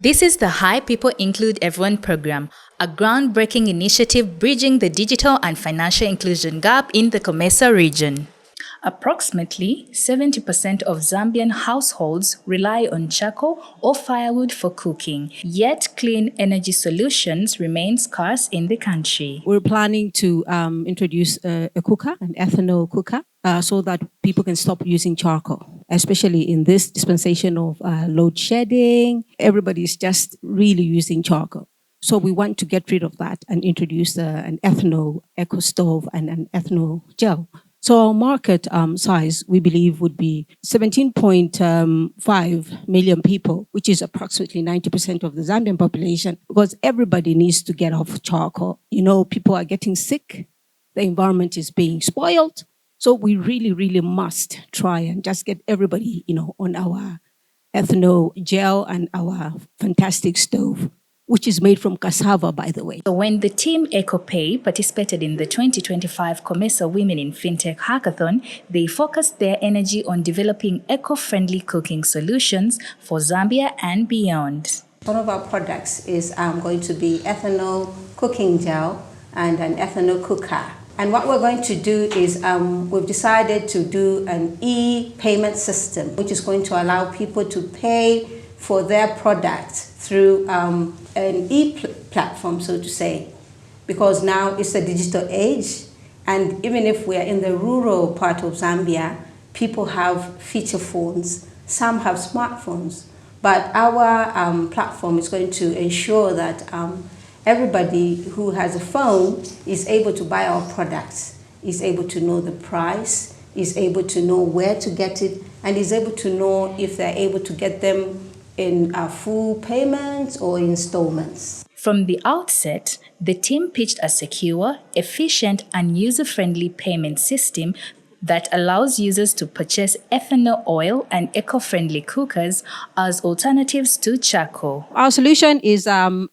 This is the High People Include Everyone program, a groundbreaking initiative bridging the digital and financial inclusion gap in the COMESA region. Approximately 70% of Zambian households rely on charcoal or firewood for cooking, yet clean energy solutions remain scarce in the country. We're planning to introduce a cooker, an ethanol cooker, so that people can stop using charcoal, especially in this dispensation of load shedding. Everybody's just really using charcoal. So we want to get rid of that and introduce an ethanol eco stove and an ethanol gel. So our market size, we believe, would be 17.5 million people, which is approximately 90% of the Zambian population, because everybody needs to get off charcoal. You know, people are getting sick. The environment is being spoiled. So we really, really must try and just get everybody, on our ethanol gel and our fantastic stove, which is made from cassava, by the way. So when the team EcoPay participated in the 2025 COMESA Women in FinTech Hackathon, they focused their energy on developing eco-friendly cooking solutions for Zambia and beyond. One of our products is going to be ethanol cooking gel and an ethanol cooker. And what we're going to do is we've decided to do an e-payment system, which is going to allow people to pay for their products through an e-platform, so to say, because now it's a digital age, and even if we're in the rural part of Zambia, people have feature phones, some have smartphones, but our platform is going to ensure that everybody who has a phone is able to buy our products, is able to know the price, is able to know where to get it, and is able to know if they're able to get them in full payments or installments. From the outset, the team pitched a secure, efficient, and user-friendly payment system that allows users to purchase ethanol oil and eco-friendly cookers as alternatives to charcoal. Our solution is a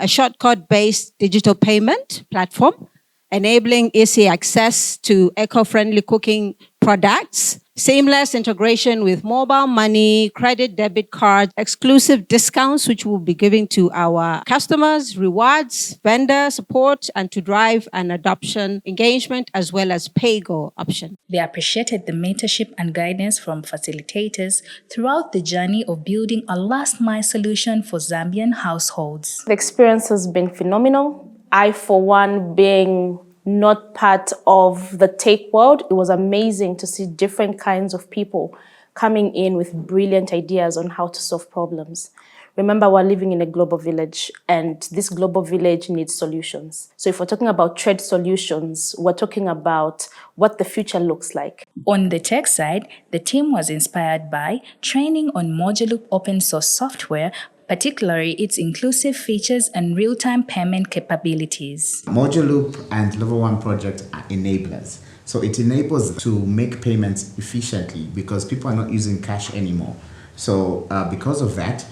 shortcut-based digital payment platform, enabling easy access to eco-friendly cooking products, seamless integration with mobile money, credit, debit cards, exclusive discounts, which we'll be giving to our customers, rewards, vendor support, and to drive an adoption engagement as well as pay-go option. They appreciated the mentorship and guidance from facilitators throughout the journey of building a last-mile solution for Zambian households. The experience has been phenomenal. I, for one, being not part of the tech world, it was amazing to see different kinds of people coming in with brilliant ideas on how to solve problems. Remember, we're living in a global village, and this global village needs solutions. So if we're talking about trade solutions, we're talking about what the future looks like. On the tech side, the team was inspired by training on modular open source software, particularly its inclusive features and real-time payment capabilities. Moduloop and Level 1 project are enablers. So it enables to make payments efficiently because people are not using cash anymore. So because of that,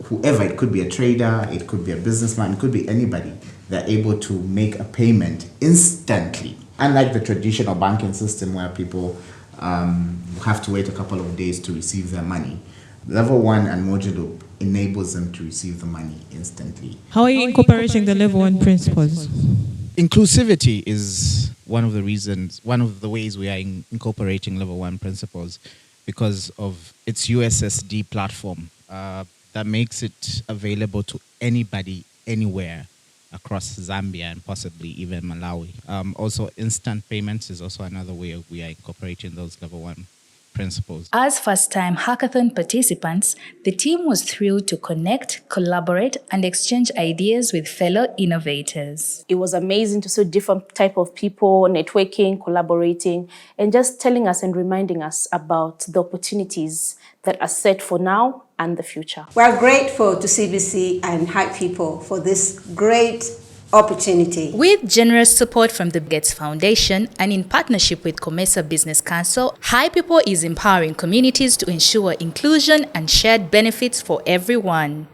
whoever, it could be a trader, it could be a businessman, it could be anybody, they're able to make a payment instantly. Unlike the traditional banking system where people have to wait a couple of days to receive their money. Level 1 and Moduloop enables them to receive the money instantly. How are you incorporating the Level 1 principles? Inclusivity is one of the ways we are incorporating Level 1 principles because of its USSD platform that makes it available to anybody, anywhere across Zambia and possibly even Malawi. Also, instant payments is also another way we are incorporating those Level 1 principles. As first-time hackathon participants, the team was thrilled to connect, collaborate, and exchange ideas with fellow innovators. It was amazing to see different type of people networking, collaborating, and just telling us and reminding us about the opportunities that are set for now and the future. We're grateful to CBC and Hype People for this great opportunity. With generous support from the Gates Foundation and in partnership with COMESA Business Council, High People is empowering communities to ensure inclusion and shared benefits for everyone.